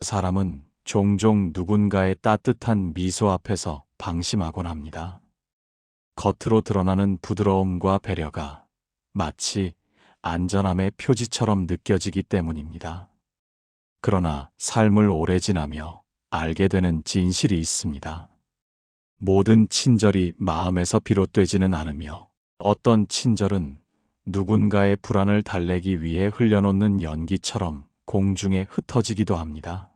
사람은 종종 누군가의 따뜻한 미소 앞에서 방심하곤 합니다. 겉으로 드러나는 부드러움과 배려가 마치 안전함의 표지처럼 느껴지기 때문입니다. 그러나 삶을 오래 지나며 알게 되는 진실이 있습니다. 모든 친절이 마음에서 비롯되지는 않으며 어떤 친절은 누군가의 불안을 달래기 위해 흘려놓는 연기처럼 공중에 흩어지기도 합니다.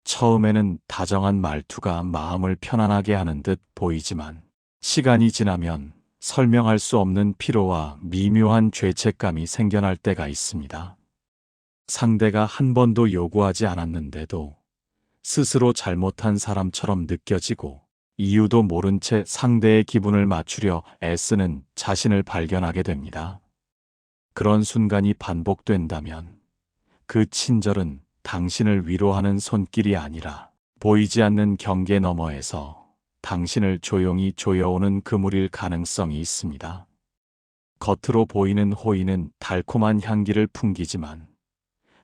처음에는 다정한 말투가 마음을 편안하게 하는 듯 보이지만 시간이 지나면 설명할 수 없는 피로와 미묘한 죄책감이 생겨날 때가 있습니다. 상대가 한 번도 요구하지 않았는데도 스스로 잘못한 사람처럼 느껴지고 이유도 모른 채 상대의 기분을 맞추려 애쓰는 자신을 발견하게 됩니다. 그런 순간이 반복된다면 그 친절은 당신을 위로하는 손길이 아니라 보이지 않는 경계 너머에서 당신을 조용히 조여오는 그물일 가능성이 있습니다. 겉으로 보이는 호의는 달콤한 향기를 풍기지만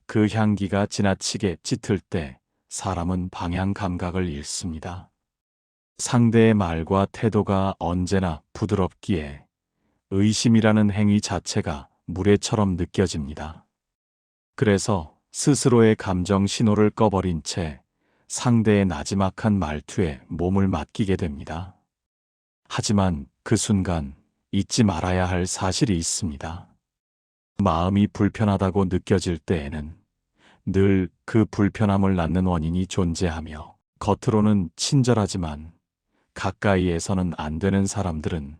그 향기가 지나치게 짙을 때 사람은 방향 감각을 잃습니다. 상대의 말과 태도가 언제나 부드럽기에 의심이라는 행위 자체가 무례처럼 느껴집니다. 그래서 스스로의 감정 신호를 꺼버린 채 상대의 나지막한 말투에 몸을 맡기게 됩니다. 하지만 그 순간 잊지 말아야 할 사실이 있습니다. 마음이 불편하다고 느껴질 때에는 늘 그 불편함을 낳는 원인이 존재하며 겉으로는 친절하지만 가까이에서는 안 되는 사람들은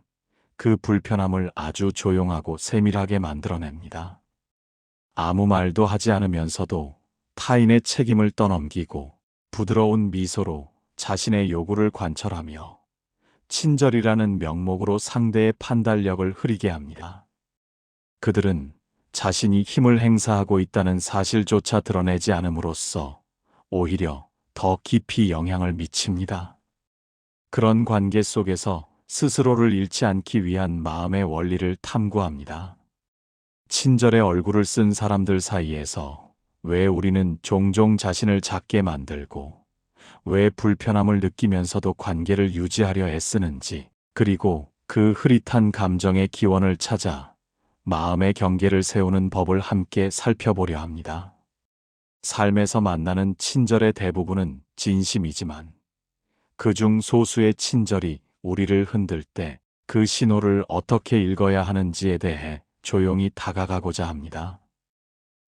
그 불편함을 아주 조용하고 세밀하게 만들어냅니다. 아무 말도 하지 않으면서도 타인의 책임을 떠넘기고 부드러운 미소로 자신의 요구를 관철하며 친절이라는 명목으로 상대의 판단력을 흐리게 합니다. 그들은 자신이 힘을 행사하고 있다는 사실조차 드러내지 않음으로써 오히려 더 깊이 영향을 미칩니다. 그런 관계 속에서 스스로를 잃지 않기 위한 마음의 원리를 탐구합니다. 친절의 얼굴을 쓴 사람들 사이에서 왜 우리는 종종 자신을 작게 만들고 왜 불편함을 느끼면서도 관계를 유지하려 애쓰는지, 그리고 그 흐릿한 감정의 기원을 찾아 마음의 경계를 세우는 법을 함께 살펴보려 합니다. 삶에서 만나는 친절의 대부분은 진심이지만 그중 소수의 친절이 우리를 흔들 때 그 신호를 어떻게 읽어야 하는지에 대해 조용히 다가가고자 합니다.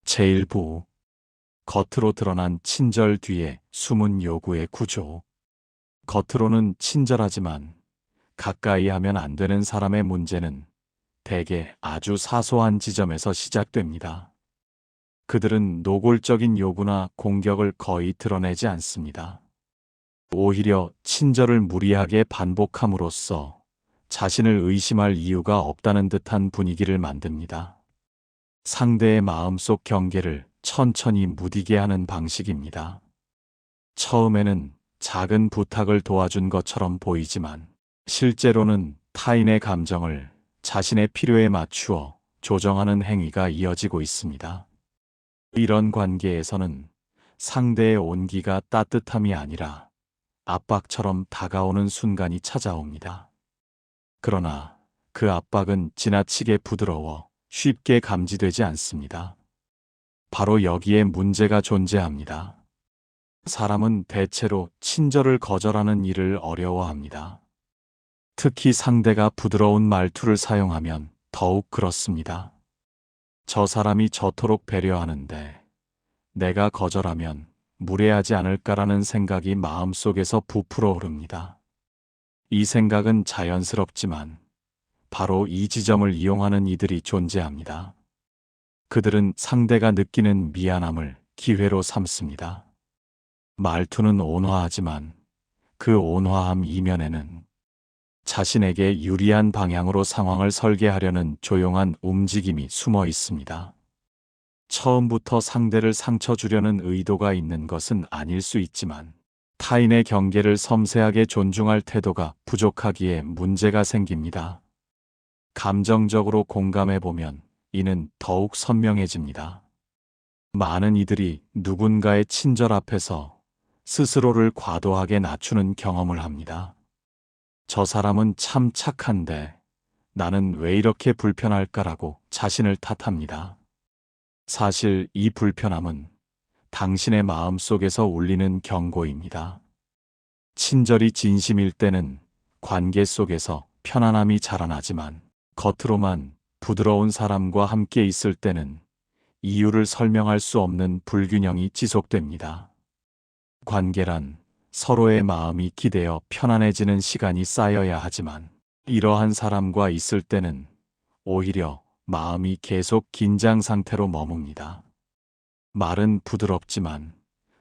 제1부 겉으로 드러난 친절 뒤에 숨은 요구의 구조. 겉으로는 친절하지만 가까이 하면 안 되는 사람의 문제는 대개 아주 사소한 지점에서 시작됩니다. 그들은 노골적인 요구나 공격을 거의 드러내지 않습니다. 오히려 친절을 무리하게 반복함으로써 자신을 의심할 이유가 없다는 듯한 분위기를 만듭니다. 상대의 마음속 경계를 천천히 무디게 하는 방식입니다. 처음에는 작은 부탁을 도와준 것처럼 보이지만 실제로는 타인의 감정을 자신의 필요에 맞추어 조정하는 행위가 이어지고 있습니다. 이런 관계에서는 상대의 온기가 따뜻함이 아니라 압박처럼 다가오는 순간이 찾아옵니다. 그러나 그 압박은 지나치게 부드러워 쉽게 감지되지 않습니다. 바로 여기에 문제가 존재합니다. 사람은 대체로 친절을 거절하는 일을 어려워합니다. 특히 상대가 부드러운 말투를 사용하면 더욱 그렇습니다. 저 사람이 저토록 배려하는데 내가 거절하면 무례하지 않을까라는 생각이 마음속에서 부풀어 오릅니다. 이 생각은 자연스럽지만 바로 이 지점을 이용하는 이들이 존재합니다. 그들은 상대가 느끼는 미안함을 기회로 삼습니다. 말투는 온화하지만 그 온화함 이면에는 자신에게 유리한 방향으로 상황을 설계하려는 조용한 움직임이 숨어 있습니다. 처음부터 상대를 상처 주려는 의도가 있는 것은 아닐 수 있지만 타인의 경계를 섬세하게 존중할 태도가 부족하기에 문제가 생깁니다. 감정적으로 공감해보면 이는 더욱 선명해집니다. 많은 이들이 누군가의 친절 앞에서 스스로를 과도하게 낮추는 경험을 합니다. 저 사람은 참 착한데 나는 왜 이렇게 불편할까라고 자신을 탓합니다. 사실 이 불편함은 당신의 마음 속에서 울리는 경고입니다. 친절이 진심일 때는 관계 속에서 편안함이 자라나지만 겉으로만 부드러운 사람과 함께 있을 때는 이유를 설명할 수 없는 불균형이 지속됩니다. 관계란 서로의 마음이 기대어 편안해지는 시간이 쌓여야 하지만 이러한 사람과 있을 때는 오히려 마음이 계속 긴장 상태로 머뭅니다. 말은 부드럽지만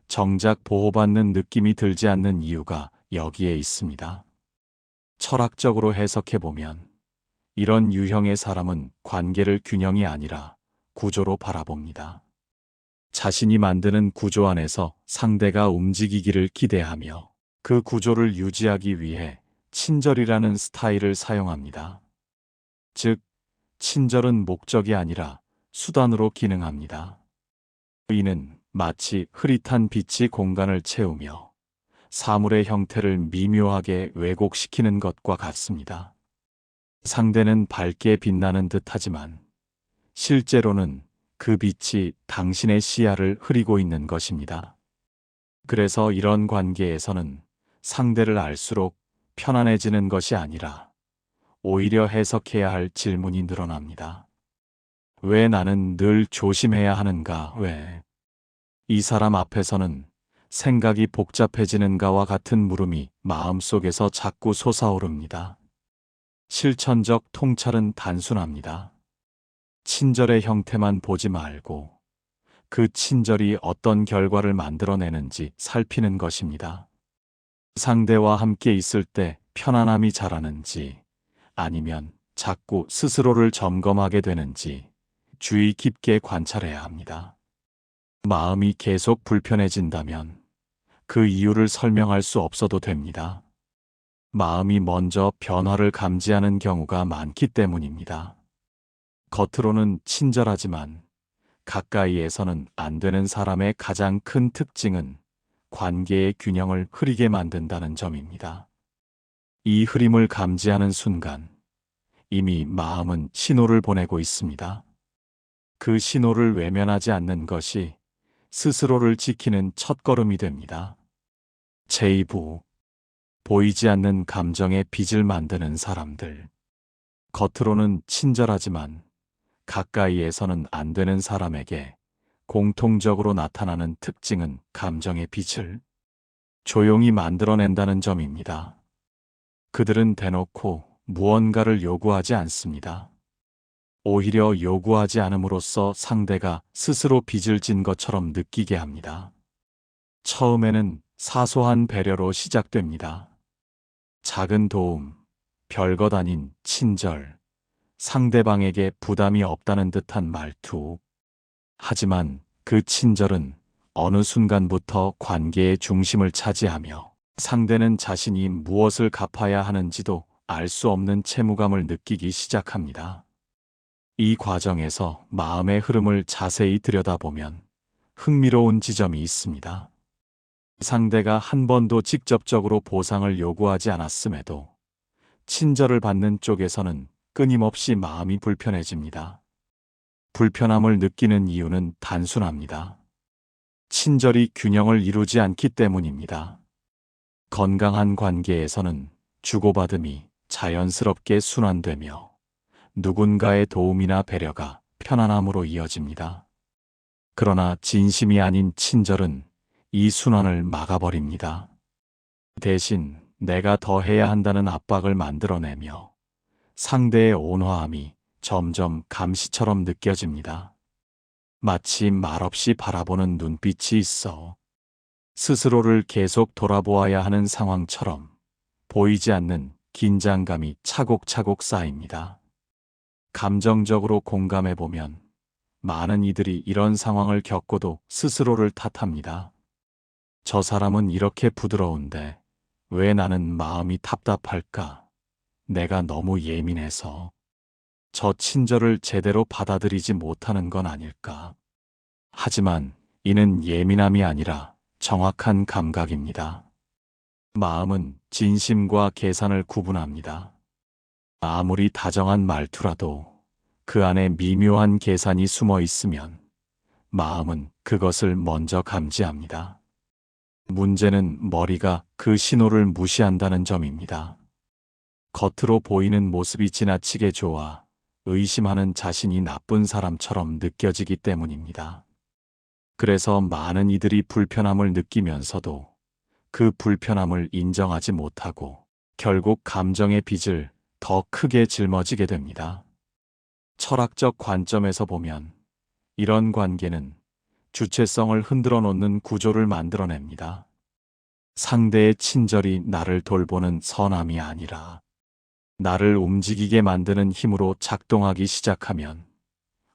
정작 보호받는 느낌이 들지 않는 이유가 여기에 있습니다. 철학적으로 해석해보면 이런 유형의 사람은 관계를 균형이 아니라 구조로 바라봅니다. 자신이 만드는 구조 안에서 상대가 움직이기를 기대하며 그 구조를 유지하기 위해 친절이라는 스타일을 사용합니다. 즉, 친절은 목적이 아니라 수단으로 기능합니다. 이는 마치 흐릿한 빛이 공간을 채우며 사물의 형태를 미묘하게 왜곡시키는 것과 같습니다. 상대는 밝게 빛나는 듯하지만 실제로는 그 빛이 당신의 시야를 흐리고 있는 것입니다. 그래서 이런 관계에서는 상대를 알수록 편안해지는 것이 아니라 오히려 해석해야 할 질문이 늘어납니다. 왜 나는 늘 조심해야 하는가? 왜? 이 사람 앞에서는 생각이 복잡해지는가와 같은 물음이 마음속에서 자꾸 솟아오릅니다. 실천적 통찰은 단순합니다. 친절의 형태만 보지 말고 그 친절이 어떤 결과를 만들어내는지 살피는 것입니다. 상대와 함께 있을 때 편안함이 자라는지 아니면 자꾸 스스로를 점검하게 되는지 주의 깊게 관찰해야 합니다. 마음이 계속 불편해진다면 그 이유를 설명할 수 없어도 됩니다. 마음이 먼저 변화를 감지하는 경우가 많기 때문입니다. 겉으로는 친절하지만 가까이에서는 안 되는 사람의 가장 큰 특징은 관계의 균형을 흐리게 만든다는 점입니다. 이 흐림을 감지하는 순간 이미 마음은 신호를 보내고 있습니다. 그 신호를 외면하지 않는 것이 스스로를 지키는 첫걸음이 됩니다. 제2부 보이지 않는 감정의 빚을 만드는 사람들. 겉으로는 친절하지만 가까이에서는 안 되는 사람에게 공통적으로 나타나는 특징은 감정의 빚을 조용히 만들어낸다는 점입니다. 그들은 대놓고 무언가를 요구하지 않습니다. 오히려 요구하지 않음으로써 상대가 스스로 빚을 진 것처럼 느끼게 합니다. 처음에는 사소한 배려로 시작됩니다. 작은 도움, 별것 아닌 친절, 상대방에게 부담이 없다는 듯한 말투. 하지만 그 친절은 어느 순간부터 관계의 중심을 차지하며 상대는 자신이 무엇을 갚아야 하는지도 알 수 없는 채무감을 느끼기 시작합니다. 이 과정에서 마음의 흐름을 자세히 들여다보면 흥미로운 지점이 있습니다. 상대가 한 번도 직접적으로 보상을 요구하지 않았음에도 친절을 받는 쪽에서는 끊임없이 마음이 불편해집니다. 불편함을 느끼는 이유는 단순합니다. 친절이 균형을 이루지 않기 때문입니다. 건강한 관계에서는 주고받음이 자연스럽게 순환되며 누군가의 도움이나 배려가 편안함으로 이어집니다. 그러나 진심이 아닌 친절은 이 순환을 막아버립니다. 대신 내가 더 해야 한다는 압박을 만들어내며 상대의 온화함이 점점 감시처럼 느껴집니다. 마치 말없이 바라보는 눈빛이 있어 스스로를 계속 돌아보아야 하는 상황처럼 보이지 않는 긴장감이 차곡차곡 쌓입니다. 감정적으로 공감해보면 많은 이들이 이런 상황을 겪고도 스스로를 탓합니다. 저 사람은 이렇게 부드러운데 왜 나는 마음이 답답할까? 내가 너무 예민해서 저 친절을 제대로 받아들이지 못하는 건 아닐까? 하지만 이는 예민함이 아니라 정확한 감각입니다. 마음은 진심과 계산을 구분합니다. 아무리 다정한 말투라도 그 안에 미묘한 계산이 숨어 있으면 마음은 그것을 먼저 감지합니다. 문제는 머리가 그 신호를 무시한다는 점입니다. 겉으로 보이는 모습이 지나치게 좋아 의심하는 자신이 나쁜 사람처럼 느껴지기 때문입니다. 그래서 많은 이들이 불편함을 느끼면서도 그 불편함을 인정하지 못하고 결국 감정의 빚을 더 크게 짊어지게 됩니다. 철학적 관점에서 보면 이런 관계는 주체성을 흔들어 놓는 구조를 만들어냅니다. 상대의 친절이 나를 돌보는 선함이 아니라 나를 움직이게 만드는 힘으로 작동하기 시작하면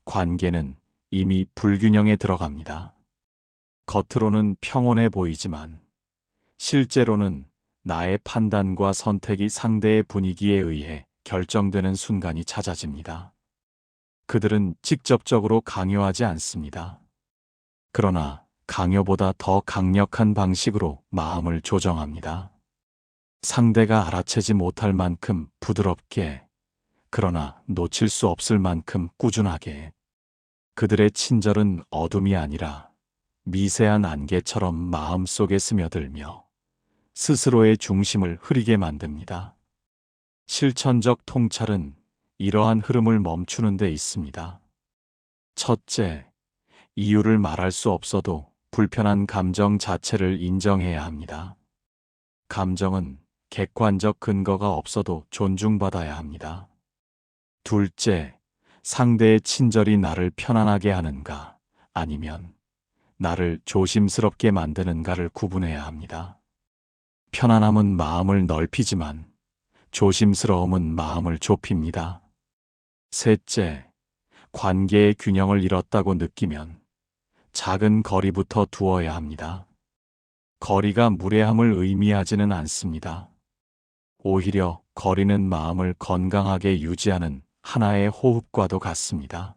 관계는 이미 불균형에 들어갑니다. 겉으로는 평온해 보이지만 실제로는 나의 판단과 선택이 상대의 분위기에 의해 결정되는 순간이 잦아집니다. 그들은 직접적으로 강요하지 않습니다. 그러나 강요보다 더 강력한 방식으로 마음을 조정합니다. 상대가 알아채지 못할 만큼 부드럽게, 그러나 놓칠 수 없을 만큼 꾸준하게. 그들의 친절은 어둠이 아니라 미세한 안개처럼 마음속에 스며들며 스스로의 중심을 흐리게 만듭니다. 실천적 통찰은 이러한 흐름을 멈추는 데 있습니다. 첫째, 이유를 말할 수 없어도 불편한 감정 자체를 인정해야 합니다. 감정은 객관적 근거가 없어도 존중받아야 합니다. 둘째, 상대의 친절이 나를 편안하게 하는가, 아니면 나를 조심스럽게 만드는가를 구분해야 합니다. 편안함은 마음을 넓히지만 조심스러움은 마음을 좁힙니다. 셋째, 관계의 균형을 잃었다고 느끼면 작은 거리부터 두어야 합니다. 거리가 무례함을 의미하지는 않습니다. 오히려 거리는 마음을 건강하게 유지하는 하나의 호흡과도 같습니다.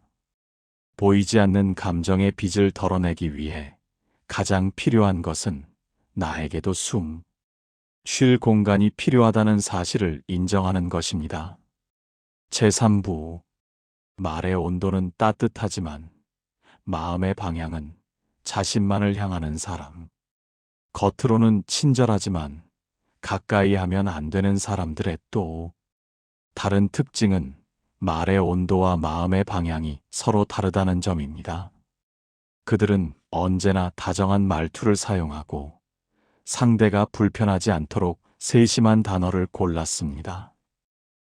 보이지 않는 감정의 빚을 덜어내기 위해 가장 필요한 것은 나에게도 쉴 공간이 필요하다는 사실을 인정하는 것입니다. 제3부, 말의 온도는 따뜻하지만 마음의 방향은 자신만을 향하는 사람. 겉으로는 친절하지만 가까이 하면 안 되는 사람들의 또 다른 특징은 말의 온도와 마음의 방향이 서로 다르다는 점입니다. 그들은 언제나 다정한 말투를 사용하고 상대가 불편하지 않도록 세심한 단어를 골랐습니다.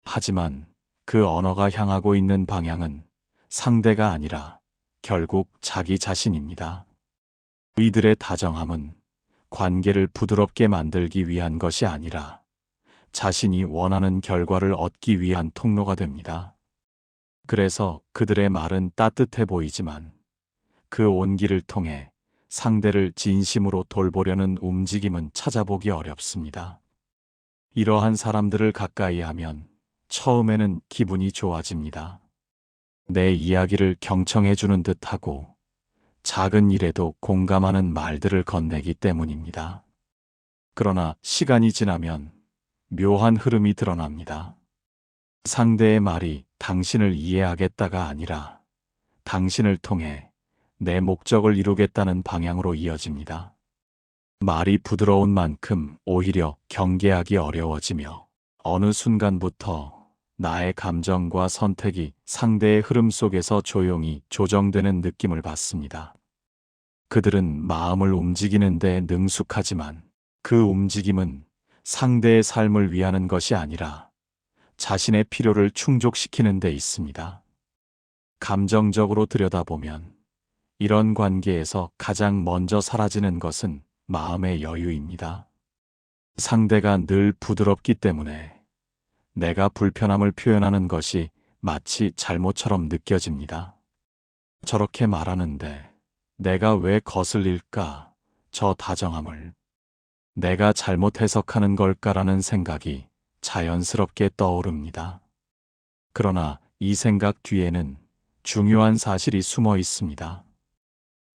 하지만 그 언어가 향하고 있는 방향은 상대가 아니라 결국 자기 자신입니다. 이들의 다정함은 관계를 부드럽게 만들기 위한 것이 아니라 자신이 원하는 결과를 얻기 위한 통로가 됩니다. 그래서 그들의 말은 따뜻해 보이지만 그 온기를 통해 상대를 진심으로 돌보려는 움직임은 찾아보기 어렵습니다. 이러한 사람들을 가까이 하면 처음에는 기분이 좋아집니다. 내 이야기를 경청해주는 듯하고 작은 일에도 공감하는 말들을 건네기 때문입니다. 그러나 시간이 지나면 묘한 흐름이 드러납니다. 상대의 말이 당신을 이해하겠다가 아니라 당신을 통해 내 목적을 이루겠다는 방향으로 이어집니다. 말이 부드러운 만큼 오히려 경계하기 어려워지며 어느 순간부터 나의 감정과 선택이 상대의 흐름 속에서 조용히 조정되는 느낌을 받습니다. 그들은 마음을 움직이는 데 능숙하지만 그 움직임은 상대의 삶을 위하는 것이 아니라 자신의 필요를 충족시키는 데 있습니다. 감정적으로 들여다보면 이런 관계에서 가장 먼저 사라지는 것은 마음의 여유입니다. 상대가 늘 부드럽기 때문에 내가 불편함을 표현하는 것이 마치 잘못처럼 느껴집니다. 저렇게 말하는데 내가 왜 거슬릴까? 저 다정함을 내가 잘못 해석하는 걸까라는 생각이 자연스럽게 떠오릅니다. 그러나 이 생각 뒤에는 중요한 사실이 숨어 있습니다.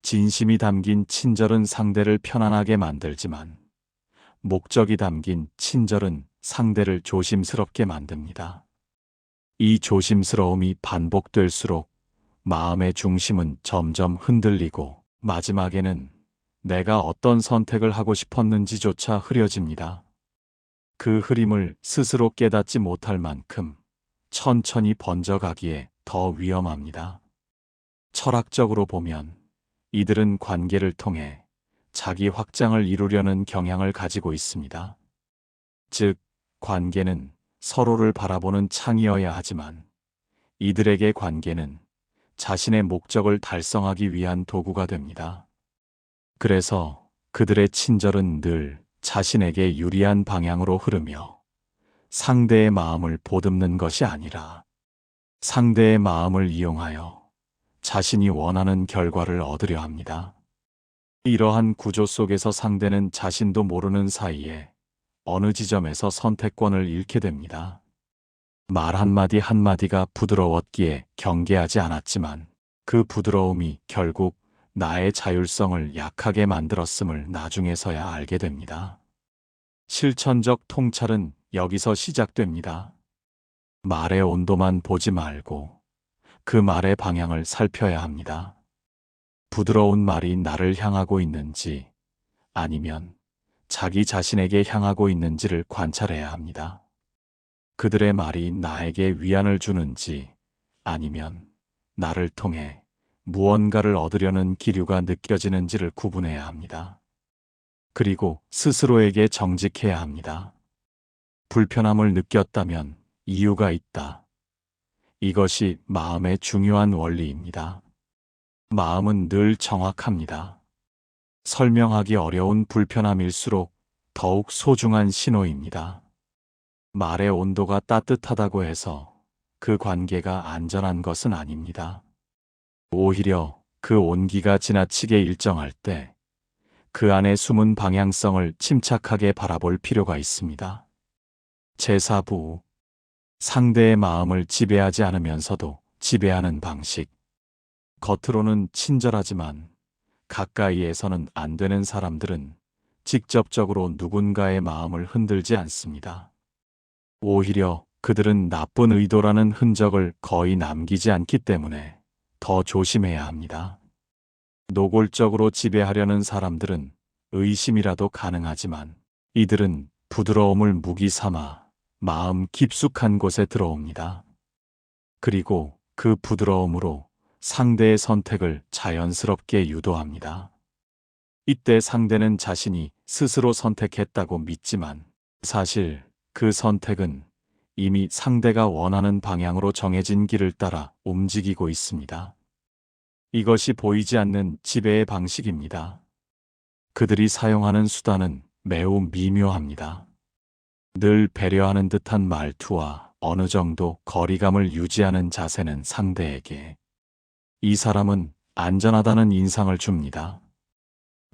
진심이 담긴 친절은 상대를 편안하게 만들지만 목적이 담긴 친절은 상대를 조심스럽게 만듭니다. 이 조심스러움이 반복될수록 마음의 중심은 점점 흔들리고 마지막에는 내가 어떤 선택을 하고 싶었는지조차 흐려집니다. 그 흐림을 스스로 깨닫지 못할 만큼 천천히 번져가기에 더 위험합니다. 철학적으로 보면 이들은 관계를 통해 자기 확장을 이루려는 경향을 가지고 있습니다. 즉, 관계는 서로를 바라보는 창이어야 하지만 이들에게 관계는 자신의 목적을 달성하기 위한 도구가 됩니다. 그래서 그들의 친절은 늘 자신에게 유리한 방향으로 흐르며 상대의 마음을 보듬는 것이 아니라 상대의 마음을 이용하여 자신이 원하는 결과를 얻으려 합니다. 이러한 구조 속에서 상대는 자신도 모르는 사이에 어느 지점에서 선택권을 잃게 됩니다. 말 한마디 한마디가 부드러웠기에 경계하지 않았지만 그 부드러움이 결국 나의 자율성을 약하게 만들었음을 나중에서야 알게 됩니다. 실천적 통찰은 여기서 시작됩니다. 말의 온도만 보지 말고 그 말의 방향을 살펴야 합니다. 부드러운 말이 나를 향하고 있는지 아니면 자기 자신에게 향하고 있는지를 관찰해야 합니다. 그들의 말이 나에게 위안을 주는지 아니면 나를 통해 무언가를 얻으려는 기류가 느껴지는지를 구분해야 합니다. 그리고 스스로에게 정직해야 합니다. 불편함을 느꼈다면 이유가 있다. 이것이 마음의 중요한 원리입니다. 마음은 늘 정확합니다. 설명하기 어려운 불편함일수록 더욱 소중한 신호입니다. 말의 온도가 따뜻하다고 해서 그 관계가 안전한 것은 아닙니다. 오히려 그 온기가 지나치게 일정할 때 그 안에 숨은 방향성을 침착하게 바라볼 필요가 있습니다. 제4부 상대의 마음을 지배하지 않으면서도 지배하는 방식. 겉으로는 친절하지만 가까이에서는 안 되는 사람들은 직접적으로 누군가의 마음을 흔들지 않습니다. 오히려 그들은 나쁜 의도라는 흔적을 거의 남기지 않기 때문에 더 조심해야 합니다. 노골적으로 지배하려는 사람들은 의심이라도 가능하지만 이들은 부드러움을 무기 삼아 마음 깊숙한 곳에 들어옵니다. 그리고 그 부드러움으로 상대의 선택을 자연스럽게 유도합니다. 이때 상대는 자신이 스스로 선택했다고 믿지만 사실 그 선택은 이미 상대가 원하는 방향으로 정해진 길을 따라 움직이고 있습니다. 이것이 보이지 않는 지배의 방식입니다. 그들이 사용하는 수단은 매우 미묘합니다. 늘 배려하는 듯한 말투와 어느 정도 거리감을 유지하는 자세는 상대에게 이 사람은 안전하다는 인상을 줍니다.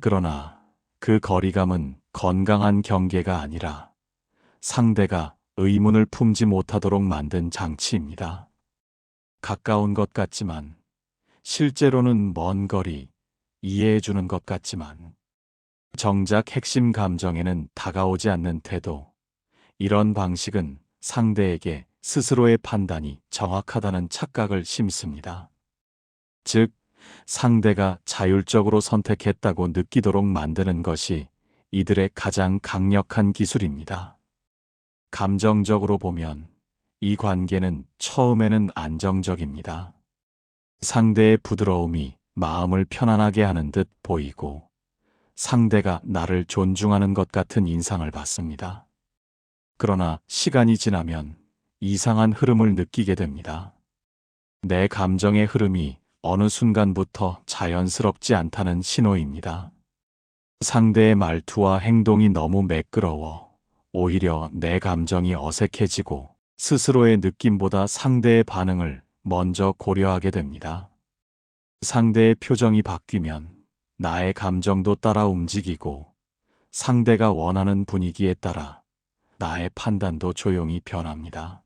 그러나 그 거리감은 건강한 경계가 아니라 상대가 의문을 품지 못하도록 만든 장치입니다. 가까운 것 같지만 실제로는 먼 거리, 이해해주는 것 같지만 정작 핵심 감정에는 다가오지 않는 태도. 이런 방식은 상대에게 스스로의 판단이 정확하다는 착각을 심습니다. 즉, 상대가 자율적으로 선택했다고 느끼도록 만드는 것이 이들의 가장 강력한 기술입니다. 감정적으로 보면 이 관계는 처음에는 안정적입니다. 상대의 부드러움이 마음을 편안하게 하는 듯 보이고 상대가 나를 존중하는 것 같은 인상을 받습니다. 그러나 시간이 지나면 이상한 흐름을 느끼게 됩니다. 내 감정의 흐름이 어느 순간부터 자연스럽지 않다는 신호입니다. 상대의 말투와 행동이 너무 매끄러워 오히려 내 감정이 어색해지고 스스로의 느낌보다 상대의 반응을 먼저 고려하게 됩니다. 상대의 표정이 바뀌면 나의 감정도 따라 움직이고 상대가 원하는 분위기에 따라 나의 판단도 조용히 변합니다.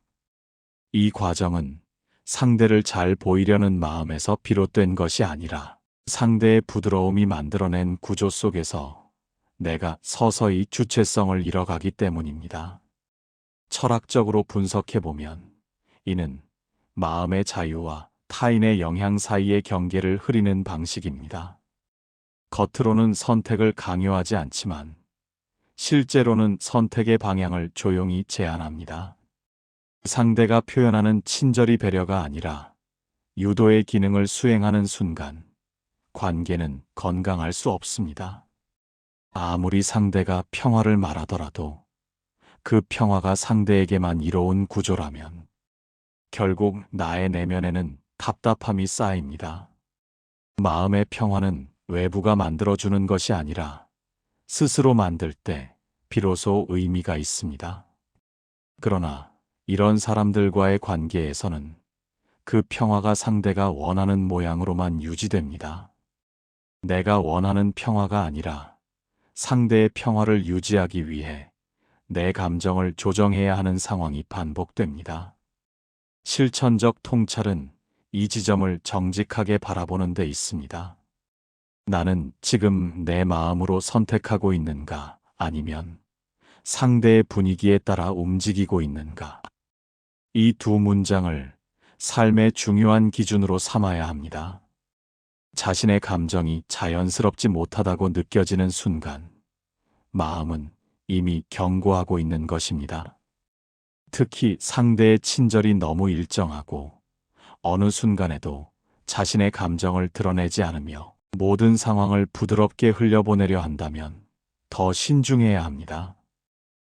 이 과정은 상대를 잘 보이려는 마음에서 비롯된 것이 아니라 상대의 부드러움이 만들어낸 구조 속에서 내가 서서히 주체성을 잃어가기 때문입니다. 철학적으로 분석해보면 이는 마음의 자유와 타인의 영향 사이의 경계를 흐리는 방식입니다. 겉으로는 선택을 강요하지 않지만 실제로는 선택의 방향을 조용히 제한합니다. 상대가 표현하는 친절이 배려가 아니라 유도의 기능을 수행하는 순간 관계는 건강할 수 없습니다. 아무리 상대가 평화를 말하더라도 그 평화가 상대에게만 이로운 구조라면 결국 나의 내면에는 답답함이 쌓입니다. 마음의 평화는 외부가 만들어주는 것이 아니라 스스로 만들 때 비로소 의미가 있습니다. 그러나 이런 사람들과의 관계에서는 그 평화가 상대가 원하는 모양으로만 유지됩니다. 내가 원하는 평화가 아니라 상대의 평화를 유지하기 위해 내 감정을 조정해야 하는 상황이 반복됩니다. 실천적 통찰은 이 지점을 정직하게 바라보는 데 있습니다. 나는 지금 내 마음으로 선택하고 있는가, 아니면 상대의 분위기에 따라 움직이고 있는가? 이 두 문장을 삶의 중요한 기준으로 삼아야 합니다. 자신의 감정이 자연스럽지 못하다고 느껴지는 순간, 마음은 이미 경고하고 있는 것입니다. 특히 상대의 친절이 너무 일정하고 어느 순간에도 자신의 감정을 드러내지 않으며 모든 상황을 부드럽게 흘려보내려 한다면 더 신중해야 합니다.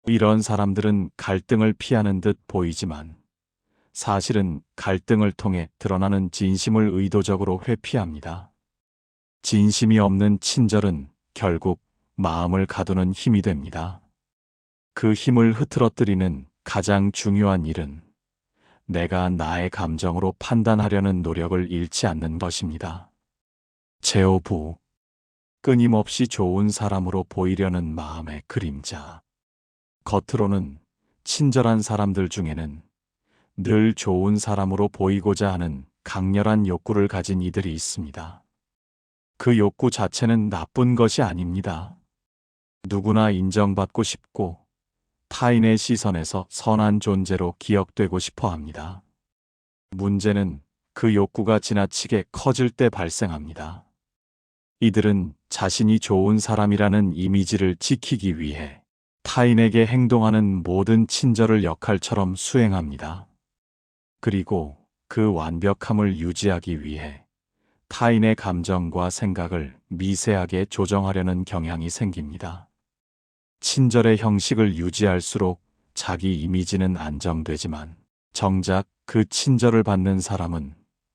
이런 사람들은 갈등을 피하는 듯 보이지만 사실은 갈등을 통해 드러나는 진심을 의도적으로 회피합니다. 진심이 없는 친절은 결국 마음을 가두는 힘이 됩니다. 그 힘을 흐트러뜨리는 가장 중요한 일은 내가 나의 감정으로 판단하려는 노력을 잃지 않는 것입니다. 제오부, 끊임없이 좋은 사람으로 보이려는 마음의 그림자. 겉으로는 친절한 사람들 중에는 늘 좋은 사람으로 보이고자 하는 강렬한 욕구를 가진 이들이 있습니다. 그 욕구 자체는 나쁜 것이 아닙니다. 누구나 인정받고 싶고 타인의 시선에서 선한 존재로 기억되고 싶어 합니다. 문제는 그 욕구가 지나치게 커질 때 발생합니다. 이들은 자신이 좋은 사람이라는 이미지를 지키기 위해 타인에게 행동하는 모든 친절을 역할처럼 수행합니다. 그리고 그 완벽함을 유지하기 위해 타인의 감정과 생각을 미세하게 조정하려는 경향이 생깁니다. 친절의 형식을 유지할수록 자기 이미지는 안정되지만 정작 그 친절을 받는 사람은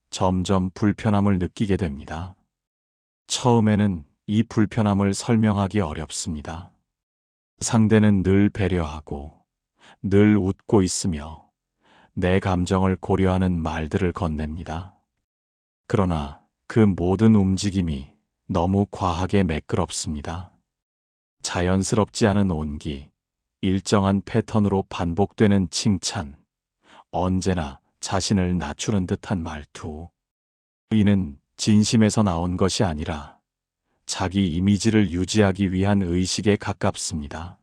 점점 불편함을 느끼게 됩니다. 처음에는 이 불편함을 설명하기 어렵습니다. 상대는 늘 배려하고 늘 웃고 있으며 내 감정을 고려하는 말들을 건넵니다. 그러나 그 모든 움직임이 너무 과하게 매끄럽습니다. 자연스럽지 않은 온기, 일정한 패턴으로 반복되는 칭찬, 언제나 자신을 낮추는 듯한 말투. 이는 진심에서 나온 것이 아니라 자기 이미지를 유지하기 위한 의식에 가깝습니다.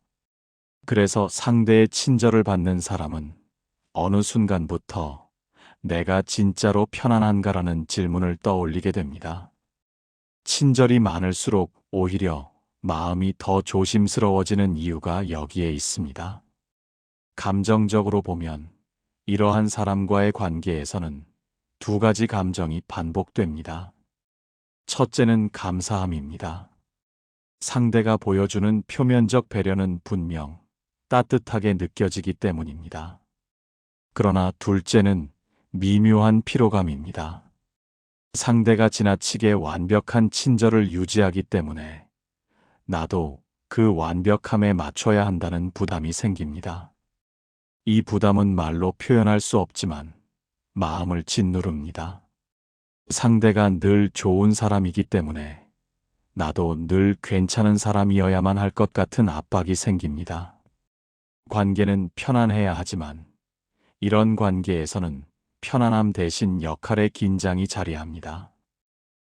그래서 상대의 친절을 받는 사람은 어느 순간부터 내가 진짜로 편안한가라는 질문을 떠올리게 됩니다. 친절이 많을수록 오히려 마음이 더 조심스러워지는 이유가 여기에 있습니다. 감정적으로 보면 이러한 사람과의 관계에서는 두 가지 감정이 반복됩니다. 첫째는 감사함입니다. 상대가 보여주는 표면적 배려는 분명 따뜻하게 느껴지기 때문입니다. 그러나 둘째는 미묘한 피로감입니다. 상대가 지나치게 완벽한 친절을 유지하기 때문에 나도 그 완벽함에 맞춰야 한다는 부담이 생깁니다. 이 부담은 말로 표현할 수 없지만 마음을 짓누릅니다. 상대가 늘 좋은 사람이기 때문에 나도 늘 괜찮은 사람이어야만 할 것 같은 압박이 생깁니다. 관계는 편안해야 하지만 이런 관계에서는 편안함 대신 역할의 긴장이 자리합니다.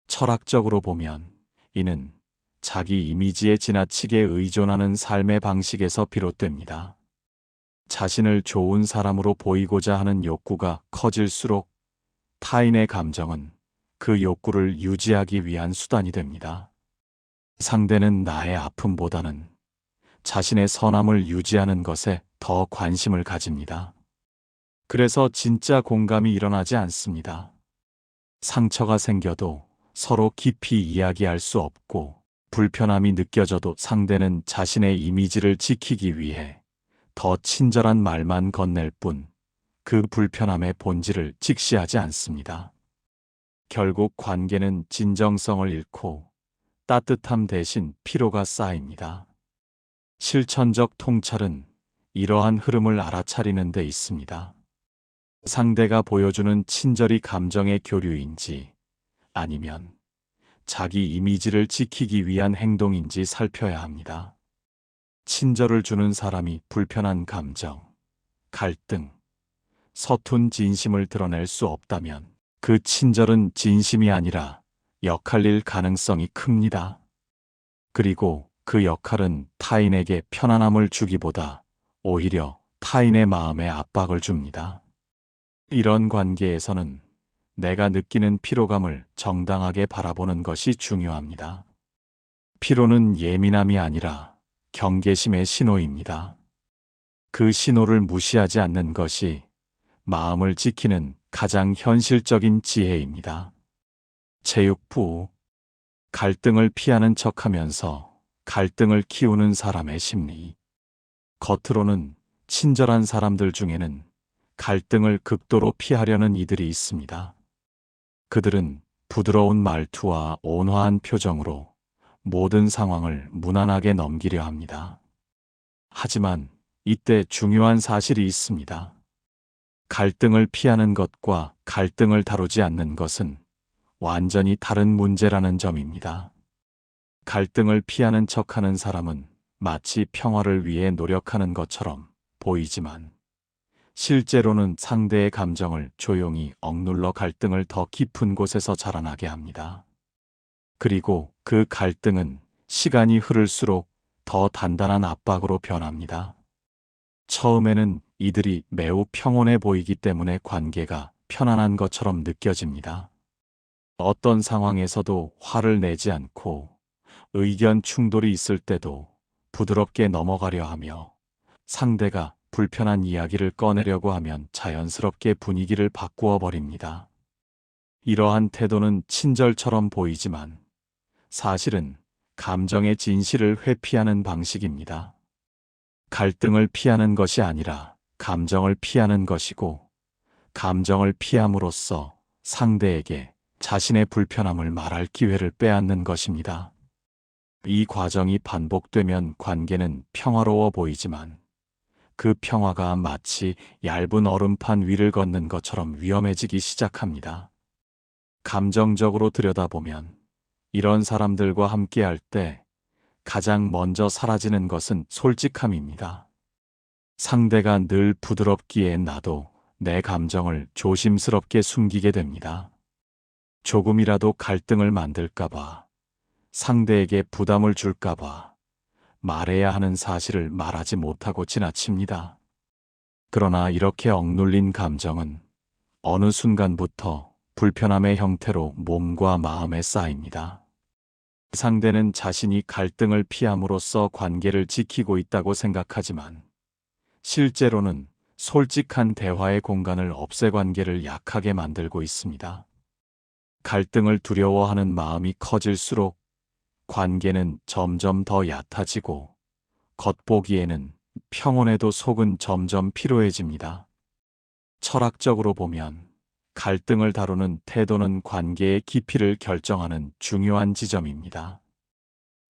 철학적으로 보면 이는 자기 이미지에 지나치게 의존하는 삶의 방식에서 비롯됩니다. 자신을 좋은 사람으로 보이고자 하는 욕구가 커질수록 타인의 감정은 그 욕구를 유지하기 위한 수단이 됩니다. 상대는 나의 아픔보다는 자신의 선함을 유지하는 것에 더 관심을 가집니다. 그래서 진짜 공감이 일어나지 않습니다. 상처가 생겨도 서로 깊이 이야기할 수 없고, 불편함이 느껴져도 상대는 자신의 이미지를 지키기 위해 더 친절한 말만 건넬 뿐, 그 불편함의 본질을 직시하지 않습니다. 결국 관계는 진정성을 잃고 따뜻함 대신 피로가 쌓입니다. 실천적 통찰은 이러한 흐름을 알아차리는 데 있습니다. 상대가 보여주는 친절이 감정의 교류인지 아니면 자기 이미지를 지키기 위한 행동인지 살펴야 합니다. 친절을 주는 사람이 불편한 감정, 갈등, 서툰 진심을 드러낼 수 없다면 그 친절은 진심이 아니라 역할일 가능성이 큽니다. 그리고 그 역할은 타인에게 편안함을 주기보다 오히려 타인의 마음에 압박을 줍니다. 이런 관계에서는 내가 느끼는 피로감을 정당하게 바라보는 것이 중요합니다. 피로는 예민함이 아니라 경계심의 신호입니다. 그 신호를 무시하지 않는 것이 마음을 지키는 가장 현실적인 지혜입니다. 제육부, 갈등을 피하는 척하면서 갈등을 키우는 사람의 심리. 겉으로는 친절한 사람들 중에는 갈등을 극도로 피하려는 이들이 있습니다. 그들은 부드러운 말투와 온화한 표정으로 모든 상황을 무난하게 넘기려 합니다. 하지만 이때 중요한 사실이 있습니다. 갈등을 피하는 것과 갈등을 다루지 않는 것은 완전히 다른 문제라는 점입니다. 갈등을 피하는 척하는 사람은 마치 평화를 위해 노력하는 것처럼 보이지만 실제로는 상대의 감정을 조용히 억눌러 갈등을 더 깊은 곳에서 자라나게 합니다. 그리고 그 갈등은 시간이 흐를수록 더 단단한 압박으로 변합니다. 처음에는 이들이 매우 평온해 보이기 때문에 관계가 편안한 것처럼 느껴집니다. 어떤 상황에서도 화를 내지 않고 의견 충돌이 있을 때도 부드럽게 넘어가려 하며 상대가 불편한 이야기를 꺼내려고 하면 자연스럽게 분위기를 바꾸어 버립니다. 이러한 태도는 친절처럼 보이지만 사실은 감정의 진실을 회피하는 방식입니다. 갈등을 피하는 것이 아니라 감정을 피하는 것이고, 감정을 피함으로써 상대에게 자신의 불편함을 말할 기회를 빼앗는 것입니다. 이 과정이 반복되면 관계는 평화로워 보이지만 그 평화가 마치 얇은 얼음판 위를 걷는 것처럼 위험해지기 시작합니다. 감정적으로 들여다보면 이런 사람들과 함께할 때 가장 먼저 사라지는 것은 솔직함입니다. 상대가 늘 부드럽기에 나도 내 감정을 조심스럽게 숨기게 됩니다. 조금이라도 갈등을 만들까봐, 상대에게 부담을 줄까봐 말해야 하는 사실을 말하지 못하고 지나칩니다. 그러나 이렇게 억눌린 감정은 어느 순간부터 불편함의 형태로 몸과 마음에 쌓입니다. 상대는 자신이 갈등을 피함으로써 관계를 지키고 있다고 생각하지만 실제로는 솔직한 대화의 공간을 없애 관계를 약하게 만들고 있습니다. 갈등을 두려워하는 마음이 커질수록 관계는 점점 더 얕아지고 겉보기에는 평온해도 속은 점점 피로해집니다. 철학적으로 보면 갈등을 다루는 태도는 관계의 깊이를 결정하는 중요한 지점입니다.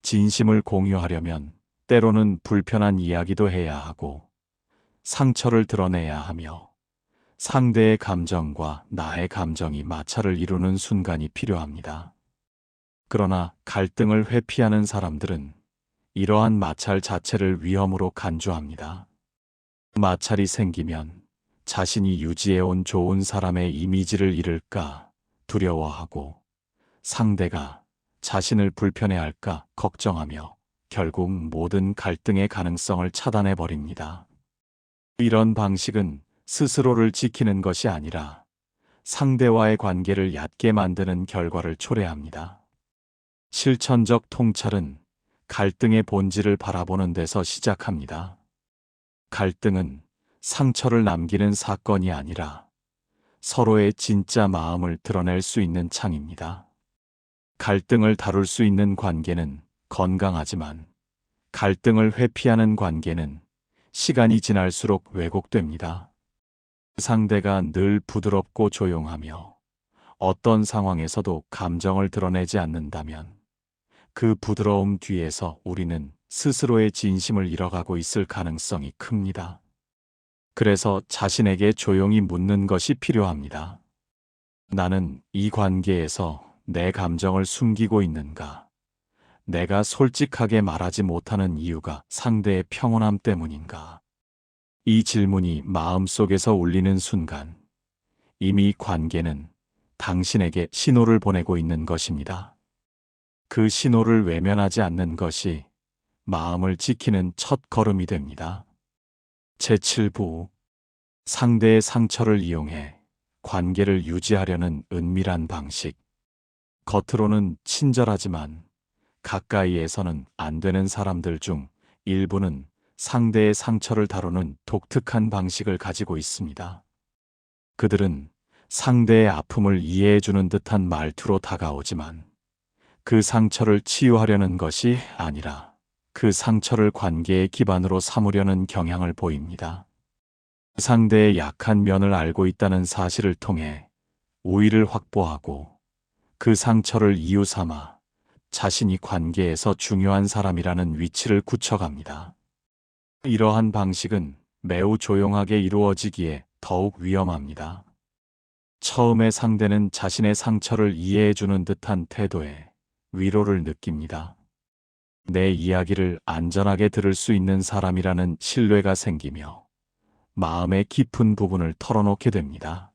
진심을 공유하려면 때로는 불편한 이야기도 해야 하고 상처를 드러내야 하며 상대의 감정과 나의 감정이 마찰을 이루는 순간이 필요합니다. 그러나 갈등을 회피하는 사람들은 이러한 마찰 자체를 위험으로 간주합니다. 마찰이 생기면 자신이 유지해온 좋은 사람의 이미지를 잃을까 두려워하고 상대가 자신을 불편해할까 걱정하며 결국 모든 갈등의 가능성을 차단해 버립니다. 이런 방식은 스스로를 지키는 것이 아니라 상대와의 관계를 얕게 만드는 결과를 초래합니다. 실천적 통찰은 갈등의 본질을 바라보는 데서 시작합니다. 갈등은 상처를 남기는 사건이 아니라 서로의 진짜 마음을 드러낼 수 있는 창입니다. 갈등을 다룰 수 있는 관계는 건강하지만 갈등을 회피하는 관계는 시간이 지날수록 왜곡됩니다. 상대가 늘 부드럽고 조용하며 어떤 상황에서도 감정을 드러내지 않는다면 그 부드러움 뒤에서 우리는 스스로의 진심을 잃어가고 있을 가능성이 큽니다. 그래서 자신에게 조용히 묻는 것이 필요합니다. 나는 이 관계에서 내 감정을 숨기고 있는가? 내가 솔직하게 말하지 못하는 이유가 상대의 평온함 때문인가? 이 질문이 마음속에서 울리는 순간 이미 관계는 당신에게 신호를 보내고 있는 것입니다. 그 신호를 외면하지 않는 것이 마음을 지키는 첫 걸음이 됩니다. 제7부 상대의 상처를 이용해 관계를 유지하려는 은밀한 방식. 겉으로는 친절하지만 가까이에서는 안 되는 사람들 중 일부는 상대의 상처를 다루는 독특한 방식을 가지고 있습니다. 그들은 상대의 아픔을 이해해주는 듯한 말투로 다가오지만 그 상처를 치유하려는 것이 아니라 그 상처를 관계의 기반으로 삼으려는 경향을 보입니다. 상대의 약한 면을 알고 있다는 사실을 통해 우위를 확보하고 그 상처를 이유 삼아 자신이 관계에서 중요한 사람이라는 위치를 굳혀갑니다. 이러한 방식은 매우 조용하게 이루어지기에 더욱 위험합니다. 처음에 상대는 자신의 상처를 이해해주는 듯한 태도에 위로를 느낍니다. 내 이야기를 안전하게 들을 수 있는 사람이라는 신뢰가 생기며 마음의 깊은 부분을 털어놓게 됩니다.